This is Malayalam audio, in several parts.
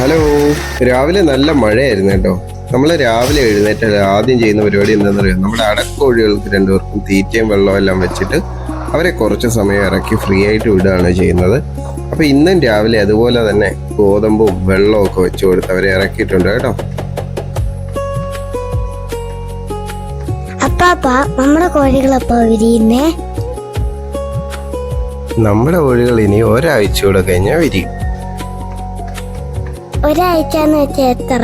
ഹലോ. രാവിലെ നല്ല മഴയായിരുന്നു കേട്ടോ. നമ്മൾ രാവിലെ എഴുന്നേറ്റാൽ ആദ്യം ചെയ്യുന്ന പരിപാടി എന്താണെന്നറിയാം, നമ്മുടെ അടക്കോഴികൾക്ക് രണ്ടുപേർക്കും തീറ്റയും വെള്ളവും എല്ലാം വെച്ചിട്ട് അവരെ കുറച്ച് സമയം ഇറക്കി ഫ്രീ ആയിട്ട് വിടുകയാണ് ചെയ്യുന്നത്. അപ്പോൾ ഇന്നും രാവിലെ അതുപോലെ തന്നെ ഗോതമ്പും വെള്ളവും ഒക്കെ വെച്ച് കൊടുത്ത് അവരെ ഇറക്കിയിട്ടുണ്ട് കേട്ടോ. നമ്മുടെ കോഴികളപ്പോ വിരിയുന്നേ? നമ്മുടെ കോഴികൾ ഇനി ഒരാഴ്ച കൂടെ കഴിഞ്ഞാൽ വിരിയും. ഒരാഴ്ച എന്ന് വെച്ചാൽ എത്ര?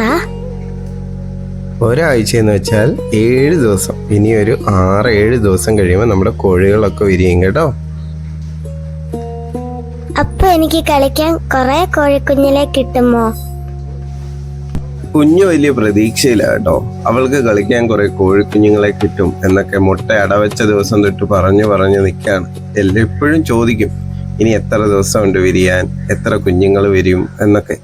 ഒരാഴ്ച എന്ന് വെച്ചാൽ 7 ദിവസം. ഇനി ഒരു 6-7 ദിവസം കഴിയുമ്പോൾ നമ്മുടെ കോഴികളൊക്കെ വിരിയും കേട്ടോ. അപ്പൊ എനിക്ക് കളിക്കാൻ കുറെ കോഴിക്കുഞ്ഞിലെ കിട്ടുമോ? കുഞ്ഞു വലിയ പ്രതീക്ഷയില്ല കേട്ടോ. അവൾക്ക് കളിക്കാൻ കുറെ കോഴിക്കുഞ്ഞുങ്ങളെ കിട്ടും എന്നൊക്കെ മുട്ട അടവച്ച ദിവസം തൊട്ട് പറഞ്ഞു നിൽക്കാണ്. എപ്പോഴും ചോദിക്കും ഇനി എത്ര ദിവസം ഉണ്ട് വിരിയാൻ, എത്ര കുഞ്ഞുങ്ങൾ വരും എന്നൊക്കെ.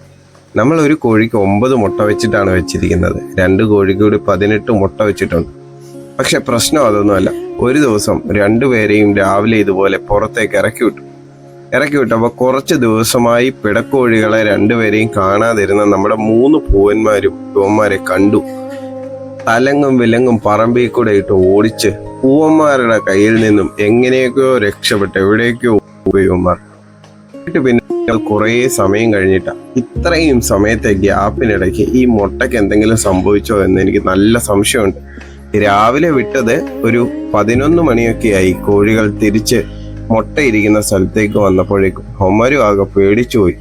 നമ്മൾ ഒരു കോഴിക്ക് 9 മുട്ട വെച്ചിട്ടാണ് വെച്ചിരിക്കുന്നത്. 2 കോഴിക്ക് കൂടി 18 മുട്ട വെച്ചിട്ടുണ്ട്. പക്ഷെ പ്രശ്നം അതൊന്നുമല്ല. ഒരു ദിവസം 2 പേരെയും രാവിലെ ഇതുപോലെ പുറത്തേക്ക് ഇറക്കി വിട്ടപ്പോൾ കുറച്ച് ദിവസമായി പിടക്കോഴികളെ 2 പേരെയും കാണാതിരുന്ന നമ്മുടെ 3 പൂവന്മാരും പൂവന്മാരെ കണ്ടു. തലങ്ങും വിലങ്ങും പറമ്പിൽ കൂടെ ഇട്ട് ഓടിച്ച് പൂവന്മാരുടെ കയ്യിൽ നിന്നും എങ്ങനെയൊക്കെയോ രക്ഷപ്പെട്ട് എവിടേക്കോ പൂവന്മാർ. പിന്നെ കുറേ സമയം കഴിഞ്ഞിട്ടാ. ഇത്രയും സമയത്തെ ഗ്യാപ്പിനിടയ്ക്ക് ഈ മുട്ടയ്ക്ക് എന്തെങ്കിലും സംഭവിച്ചോ എന്ന് എനിക്ക് നല്ല സംശയമുണ്ട്. രാവിലെ വിട്ടത് ഒരു 11 മണിയൊക്കെയായി. കോഴികൾ തിരിച്ച് മുട്ടയിരിക്കുന്ന സ്ഥലത്തേക്ക് വന്നപ്പോഴേക്കും ഹൊമരും ആകെ പേടിച്ചുപോയി.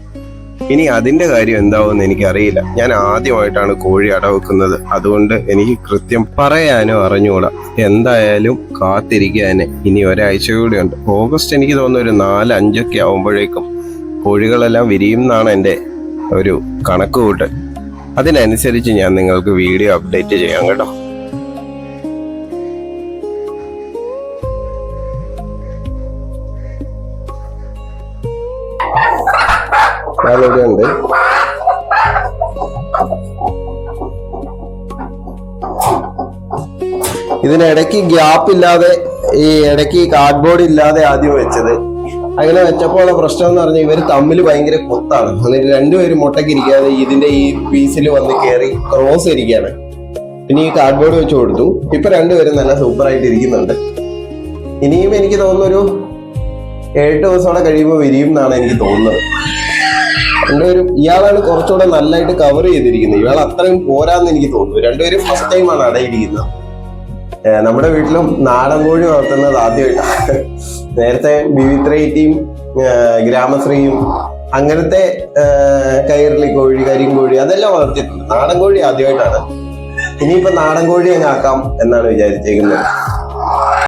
ഇനി അതിന്റെ കാര്യം എന്താവുമെന്ന് എനിക്കറിയില്ല. ഞാൻ ആദ്യമായിട്ടാണ് കോഴി അടവെക്കുന്നത്. അതുകൊണ്ട് എനിക്ക് കൃത്യം പറയാനോ അറിഞ്ഞുകൂടാ. എന്തായാലും കാത്തിരിക്കാന് ഇനി ഒരാഴ്ച കൂടിയുണ്ട്. ഓഗസ്റ്റ് എനിക്ക് തോന്നുന്നു ഒരു 4-5 ആവുമ്പോഴേക്കും കോഴികളെല്ലാം വിരിയും എന്നാണ് എൻ്റെ ഒരു കണക്കുകൂട്ടൽ. അതിനനുസരിച്ച് ഞാൻ നിങ്ങൾക്ക് വീഡിയോ അപ്ഡേറ്റ് ചെയ്യാം കേട്ടോ. ഉണ്ട് ഇതിനിടയ്ക്ക് ഗ്യാപ്പ് ഇല്ലാതെ, ഈ ഇടയ്ക്ക് കാർഡ്ബോർഡ് ഇല്ലാതെ ആദ്യം വെച്ചത്. അങ്ങനെ വെച്ചപ്പോൾ പ്രശ്നം എന്ന് പറഞ്ഞാൽ ഇവർ തമ്മിൽ ഭയങ്കര കൊത്താണ്. എന്നിട്ട് 2 പേരും മുട്ടയ്ക്ക് ഇരിക്കാതെ ഇതിന്റെ ഈ പീസിൽ വന്ന് കയറി ക്രോസ് ഇരിക്കുകയാണ്. പിന്നെ ഈ കാർഡ്ബോർഡ് വെച്ച് കൊടുത്തു. ഇപ്പൊ 2 പേരും നല്ല സൂപ്പറായിട്ട് ഇരിക്കുന്നുണ്ട്. ഇനിയും എനിക്ക് തോന്നുന്നു ഒരു 7 ദിവസത്തോടെ കഴിയുമ്പോൾ വിരിയും എന്നാണ് എനിക്ക് തോന്നുന്നത്. 2 പേരും, ഇയാളാണ് കുറച്ചുകൂടെ നല്ലതായിട്ട് കവർ ചെയ്തിരിക്കുന്നത്. ഇയാൾ അത്രയും പോരാന്ന് എനിക്ക് തോന്നുന്നു. 2 പേരും ഫസ്റ്റ് ടൈമാണ് അടയിരിക്കുന്നത്. നമ്മുടെ വീട്ടിലും നാടൻ കോഴി വളർത്തുന്നത് ആദ്യമായിട്ടാണ്. നേരത്തെ ബിവിത്രയും ഗ്രാമശ്രീയും അങ്ങനത്തെ കൈരളി കോഴി, കരിങ്കോഴി അതെല്ലാം വളർത്തിയിട്ടുണ്ട്. നാടൻ കോഴി ആദ്യമായിട്ടാണ്. ഇനിയിപ്പോ നാടൻ കോഴി അങ്ങ് ആക്കാം എന്നാണ് വിചാരിച്ചേക്കുന്നത്.